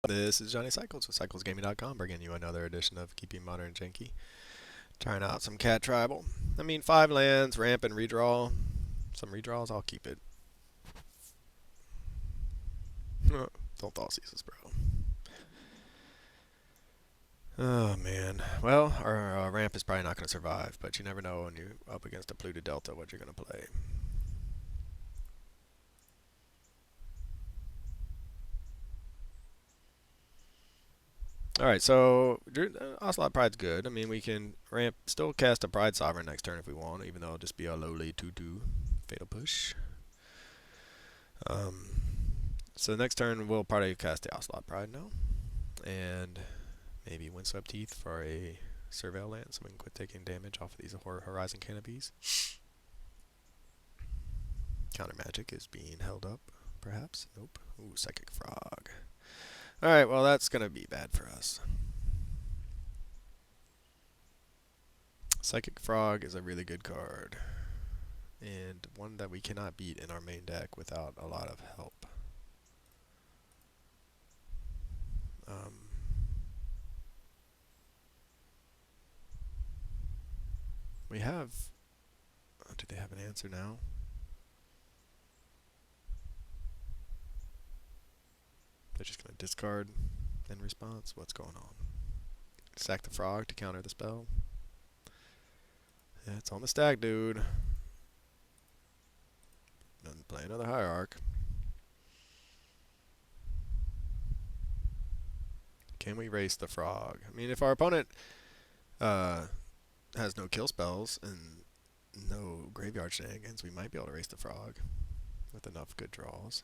This is Johnny Cycles with CyclesGaming.com, bringing you another edition of Keeping Modern Janky. Trying out some cat tribal. I mean, 5 lands, ramp, and redraw. Some redraws, I'll keep it. Don't fall seasons, bro. Oh, man. Well, our ramp is probably not going to survive, but you never know when you're up against a polluted delta what you're going to play. Alright, so Ocelot Pride's good. I mean, we can ramp, still cast a Pride Sovereign next turn if we want, even though it'll just be a lowly 2/2 Fatal Push. Um, so next turn we'll probably cast the Ocelot Pride now, and maybe Windswept Teeth for a Surveil land, so we can quit taking damage off of these Horizon Canopies. Counter Magic is being held up, perhaps. Nope. Ooh, Psychic Frog. Alright, well that's gonna be bad for us. Psychic Frog is a really good card, and one that we cannot beat in our main deck without a lot of help. We have... do they have an answer now? They're just going to discard in response? What's going on? Sack the frog to counter the spell. Yeah, it's on the stack, dude. Then play another Hierarch. Can we race the frog? I mean, if our opponent has no kill spells and no graveyard shenanigans, we might be able to race the frog with enough good draws.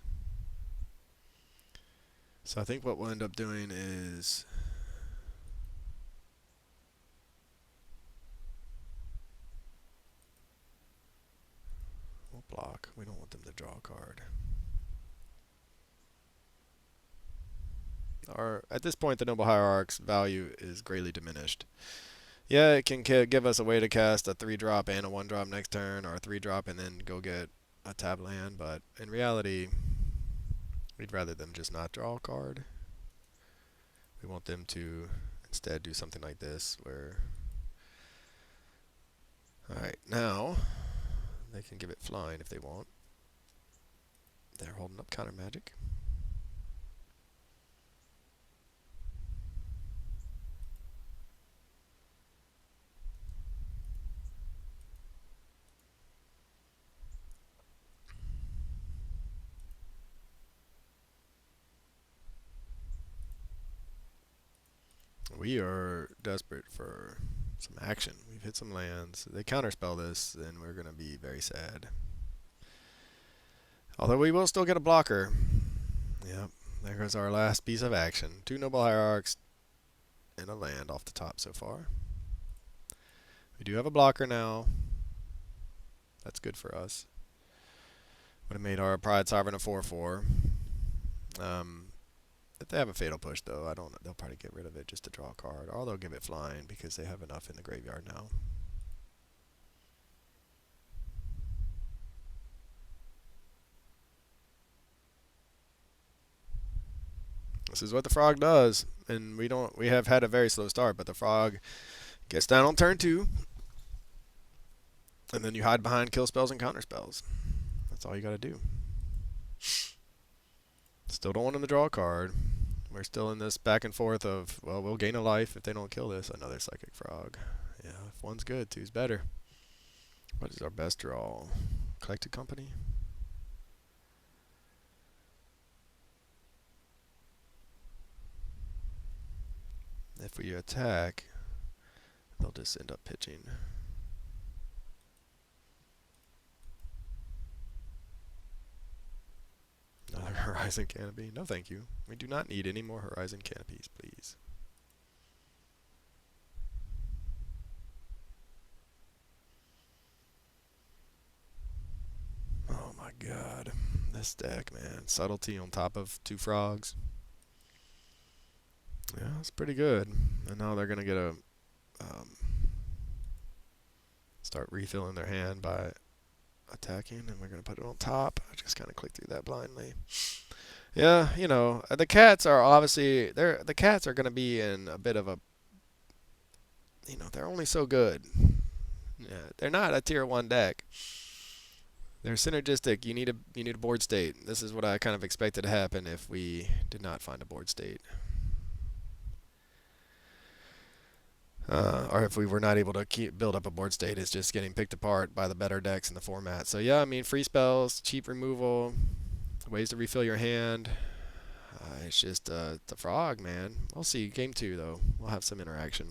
So I think what we'll end up doing is... we'll block. We don't want them to draw a card. At this point, the Noble Hierarch's value is greatly diminished. Yeah, it can give us a way to cast a 3-drop and a 1-drop next turn, or a 3-drop and then go get a tab land, but in reality, we'd rather them just not draw a card. We want them to instead do something like this, where... Alright, now, they can give it flying if they want. They're holding up counter magic. We are desperate for some action. We've hit some lands. They counterspell this, then we're going to be very sad. Although we will still get a blocker. Yep, there goes our last piece of action. 2 Noble Hierarchs and a land off the top so far. We do have a blocker now. That's good for us. Would have made our Pride Sovereign a 4/4. If they have a Fatal Push, though, I don't. They'll probably get rid of it just to draw a card, or they'll give it flying because they have enough in the graveyard now. This is what the frog does, and we have had a very slow start, but the frog gets down on turn 2, and then you hide behind kill spells and counter spells. That's all you got to do. Still don't want them to draw a card. We're still in this back and forth of, well, we'll gain a life if they don't kill this. Another Psychic Frog. Yeah, if one's good, two's better. What is our best draw? Collected Company? If we attack, they'll just end up pitching. Another Horizon Canopy. No thank you. We do not need any more Horizon Canopies, please. Oh my god. This deck, man. Subtlety on top of 2 frogs. Yeah, it's pretty good. And now they're going to get a... start refilling their hand by attacking, and we're going to put it on top. I just kind of clicked through that blindly. Yeah, the cats are obviously the cats are going to be in a bit of a, they're only so good. Yeah, they're not a tier 1 deck. They're synergistic. You need a board state. This is what I kind of expected to happen if we did not find a board state. Or if we were not able to build up a board state, it's just getting picked apart by the better decks in the format. So yeah, I mean, free spells, cheap removal, ways to refill your hand. It's just the frog, man. We'll see. Game 2, though. We'll have some interaction.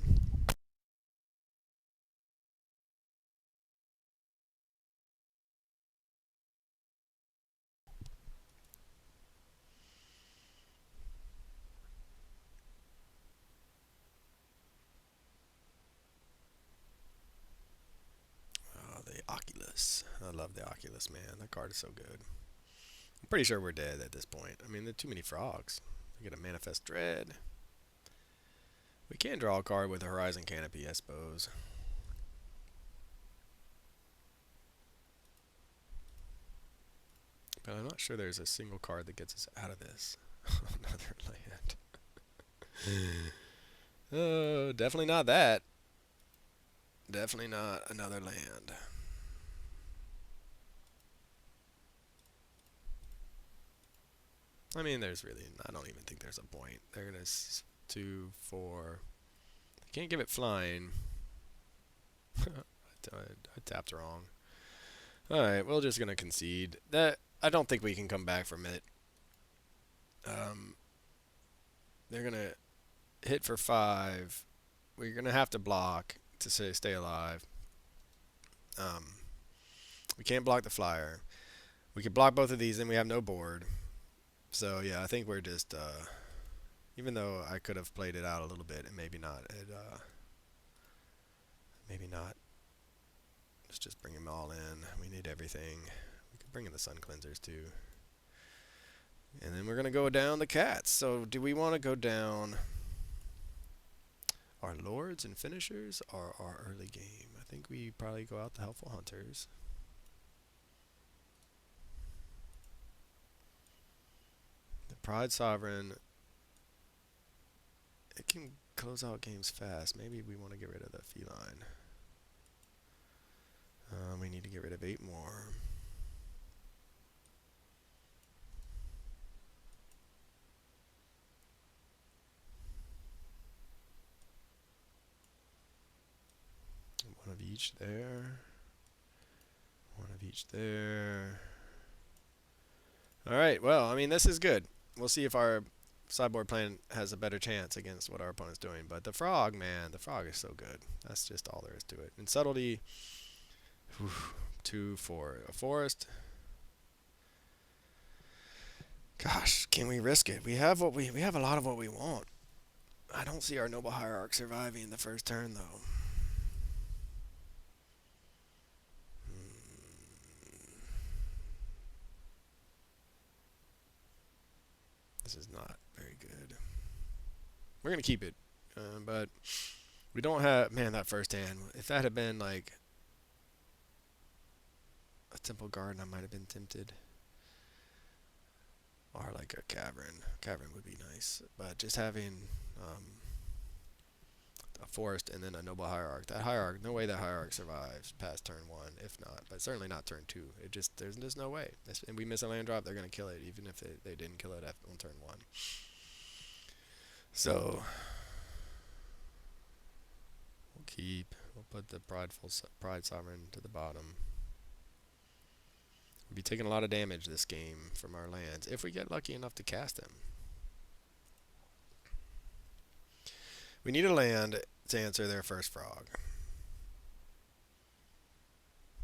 Oh, the Oculus. I love the Oculus, man. That card is so good. I'm pretty sure we're dead at this point. I mean, there are too many frogs. We get a Manifest Dread. We can draw a card with a Horizon Canopy, I suppose. But I'm not sure there's a single card that gets us out of this. Another land. Oh, definitely not that. Definitely not another land. I mean, I don't even think there's a point. They're going to 2, 4. They can't give it flying. I tapped wrong. Alright, we're just going to concede. I don't think we can come back from it. Um, they're going to hit for 5. We're going to have to block to stay alive. Um, we can't block the flyer. We could block both of these, and we have no board. So yeah, I think we're just even though I could have played it out a little bit and maybe not, maybe not. Let's just bring them all in. We need everything. We could bring in the sun cleansers too. And then we're gonna go down the cats. So do we want to go down our lords and finishers or our early game? I think we probably go out the helpful hunters. The Pride Sovereign, it can close out games fast. Maybe we want to get rid of the feline. We need to get rid of 8 more. One of each there. One of each there. Alright, well, I mean, this is good. We'll see if our sideboard plan has a better chance against what our opponent's doing. But the frog, man, the frog is so good. That's just all there is to it. And subtlety, whew, 2 for a forest. Gosh, can we risk it? We have a lot of what we want. I don't see our noble hierarch surviving the first turn though. This is not very good. We're gonna keep it, but we don't have, man, that first hand. If that had been like a temple garden, I might have been tempted. Or like a cavern. Cavern would be nice, but just having a forest and then a noble hierarch. That hierarch, no way that hierarch survives past turn 1, if not, but certainly not turn 2. There's just no way. And we miss a land drop, they're gonna kill it, even if they didn't kill it on turn 1. So we'll keep. We'll put the Pride Sovereign to the bottom. We'll be taking a lot of damage this game from our lands if we get lucky enough to cast them. We need a land to answer their first frog.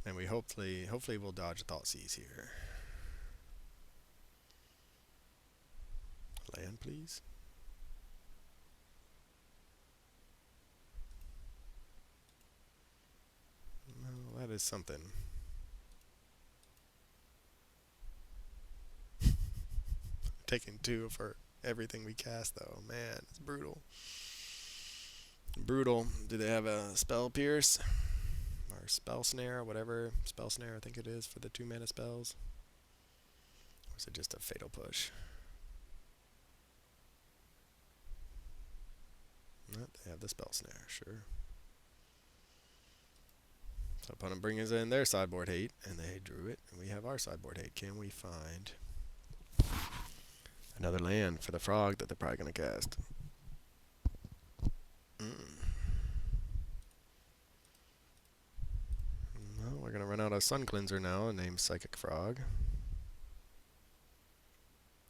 And we hopefully we'll dodge Thoughtseize here. Land, please. Well, that is something. Taking 2 for everything we cast, though. Man, it's brutal. Brutal. Do they have a Spell Pierce? Or Spell Snare, whatever. Spell Snare, I think it is, for the 2 mana spells. Or is it just a Fatal Push? have the spell snare, sure. So opponent brings in their sideboard hate, and they drew it, and we have our sideboard hate. Can we find another land for the frog that they're probably going to cast? No, we're going to run out of Sun Cleanser now and name Psychic Frog.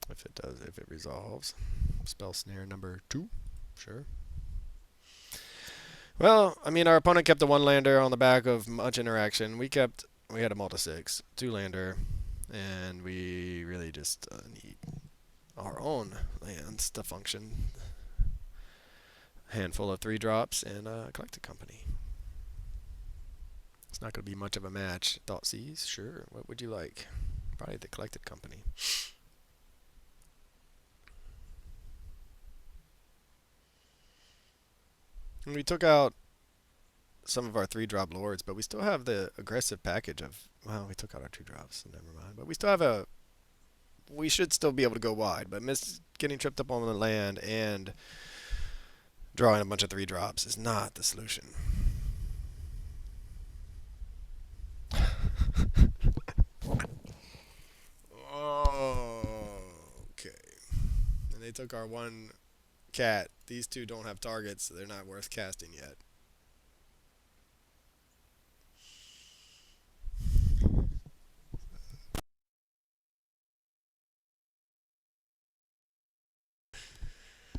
If it does, if it resolves. Spell snare number 2, sure. Well, I mean, our opponent kept a 1-lander on the back of much interaction. We had a multi-6, 2-lander, and we really just need our own lands to function. Handful of 3-drops and a Collected Company. It's not going to be much of a match. Thoughtseize, sure. What would you like? Probably the Collected Company. And we took out some of our 3-drop lords, but we still have the aggressive package of, well, we took out our 2-drops, so never mind. But we still have we should still be able to go wide, but getting tripped up on the land and drawing a bunch of 3-drops is not the solution. Oh, okay. And they took our 1 cat. These 2 don't have targets, so they're not worth casting yet.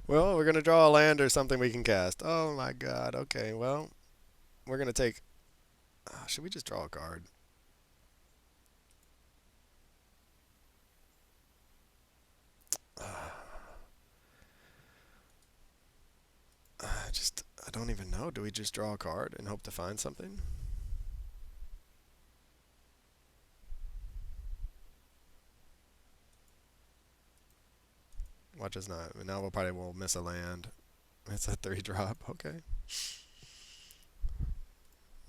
Well, we're going to draw a land or something we can cast. Oh my god. Okay, well, we're going to take... should we just draw a card? I don't even know. Do we just draw a card and hope to find something? Watch us not. Now we'll probably miss a land. It's a 3-drop. Okay.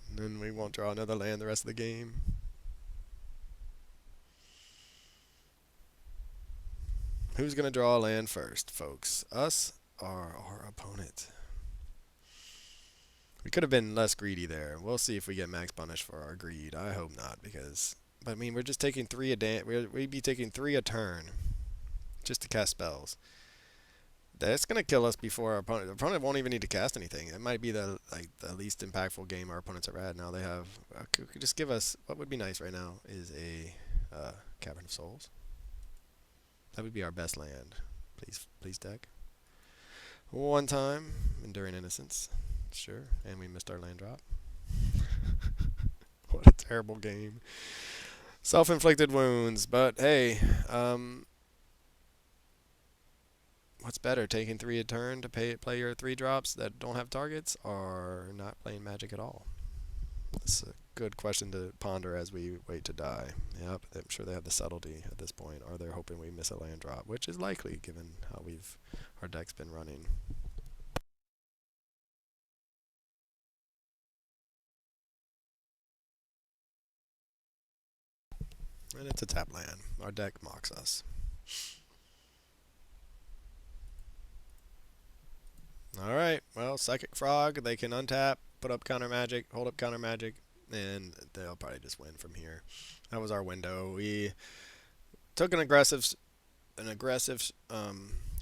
And then we won't draw another land the rest of the game. Who's going to draw a land first, folks? Us or our opponent? We could have been less greedy there. We'll see if we get max punish for our greed. I hope not, because... But, I mean, we're just taking 3 a day. We'd be taking 3 a turn just to cast spells. That's going to kill us before our opponent... Our opponent won't even need to cast anything. It might be the least impactful game our opponents ever had. Now they have... could just give us... What would be nice right now is a Cavern of Souls. That would be our best land. Please, deck. 1 time. Enduring Innocence. Sure. And we missed our land drop. What a terrible game. Self-inflicted wounds. But, hey, what's better, taking 3 a turn to play your 3-drops that don't have targets, or not playing Magic at all? That's a good question to ponder as we wait to die. Yep, I'm sure they have the subtlety at this point, or they're hoping we miss a land drop, which is likely given how our deck's been running. And it's a tap land. Our deck mocks us. Alright, well, Psychic Frog, they can untap, put up counter magic, hold up counter magic, and they'll probably just win from here. That was our window. We took an aggressive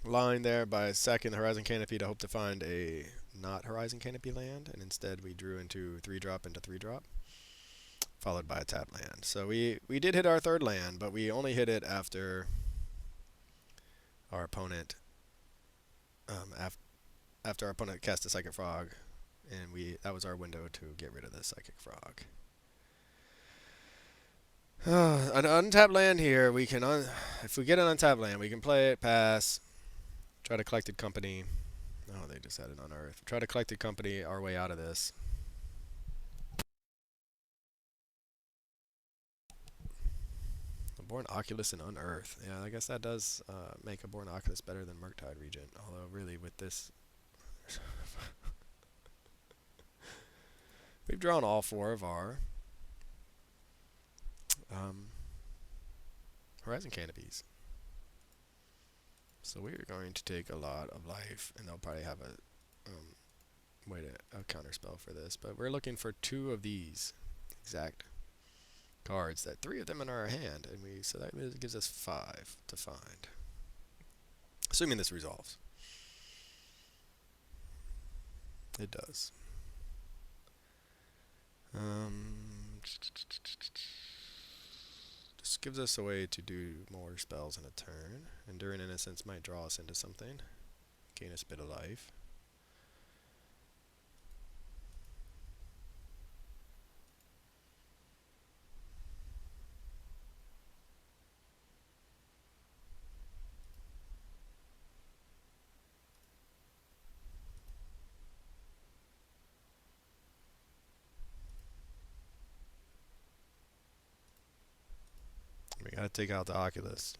line there by sacking the Horizon Canopy to hope to find a not Horizon Canopy land, and instead we drew into 3-drop into 3-drop, followed by a tap land. So we did hit our 3rd land, but we only hit it after our opponent after our opponent cast a Psychic Frog, and that was our window to get rid of the Psychic Frog. An untapped land here, we can if we get an untapped land, we can play it, pass, try to Collected Company. Oh, they just had it on Earth. Try to Collected Company our way out of this. Born Oculus and Unearth. Yeah, I guess that does make a Born Oculus better than Murktide Regent. Although, really, with this... We've drawn all 4 of our Horizon Canopies. So we're going to take a lot of life, and they'll probably have a way to counterspell for this, but we're looking for 2 of these exact cards. That 3 of them in our hand, and so that gives us 5 to find. Assuming this resolves. It does. This gives us a way to do more spells in a turn. Enduring Innocence might draw us into something. Gain us a bit of life. We gotta take out the Oculus.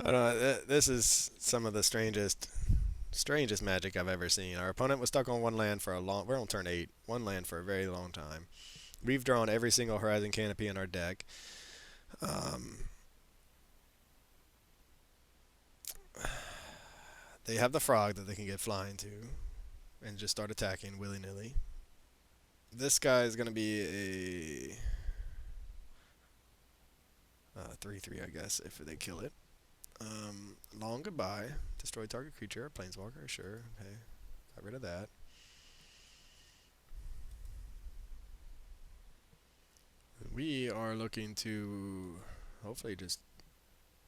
I don't know. This is some of the strangest magic I've ever seen. Our opponent was stuck on 1 land for a long. We're on turn 8. 1 land for a very long time. We've drawn every single Horizon Canopy in our deck. They have the frog that they can get flying to and just start attacking willy-nilly. This guy is going to be a 3/3, I guess, if they kill it. Long Goodbye. Destroy target creature. Planeswalker, sure. Okay. Got rid of that. We are looking to hopefully just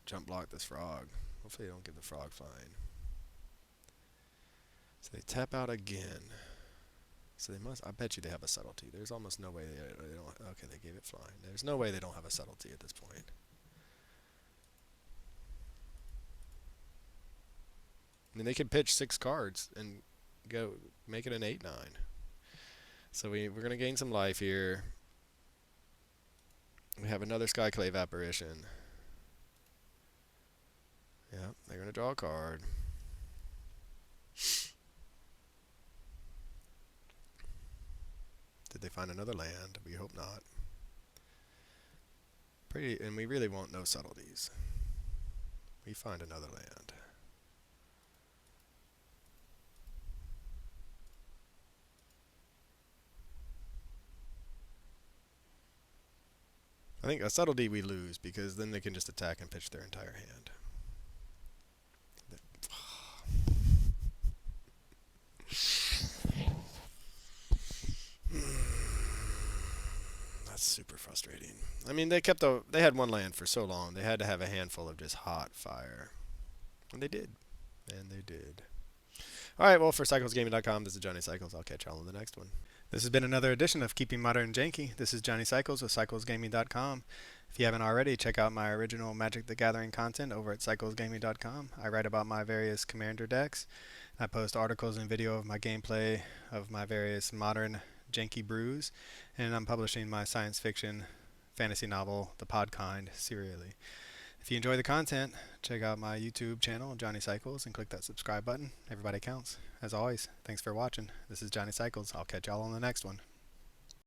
jump block this frog. Hopefully they don't get the frog flying. So they tap out again. So they must, I bet you they have a subtlety. There's almost no way they don't, okay, they gave it flying. There's no way they don't have a subtlety at this point. I mean, they could pitch 6 cards and go make it an 8/9. So we're going to gain some life here. We have another Skyclave Apparition. Yeah, they're going to draw a card. Did they find another land? We hope not. And we really want no subtleties. We find another land. I think a subtlety we lose because then they can just attack and pitch their entire hand. That's super frustrating. I mean, they had 1 land for so long. They had to have a handful of just hot fire. And they did. And they did. Alright, well, for CyclesGaming.com, this is Johnny Cycles. I'll catch y'all on the next one. This has been another edition of Keeping Modern Janky. This is Johnny Cycles with CyclesGaming.com. If you haven't already, check out my original Magic the Gathering content over at CyclesGaming.com. I write about my various Commander decks. I post articles and video of my gameplay of my various modern janky brews, and I'm publishing my science fiction fantasy novel, The Podkind, serially. If you enjoy the content, check out my YouTube channel, Johnny Cycles, and click that subscribe button. Everybody counts. As always, thanks for watching. This is Johnny Cycles. I'll catch y'all on the next one.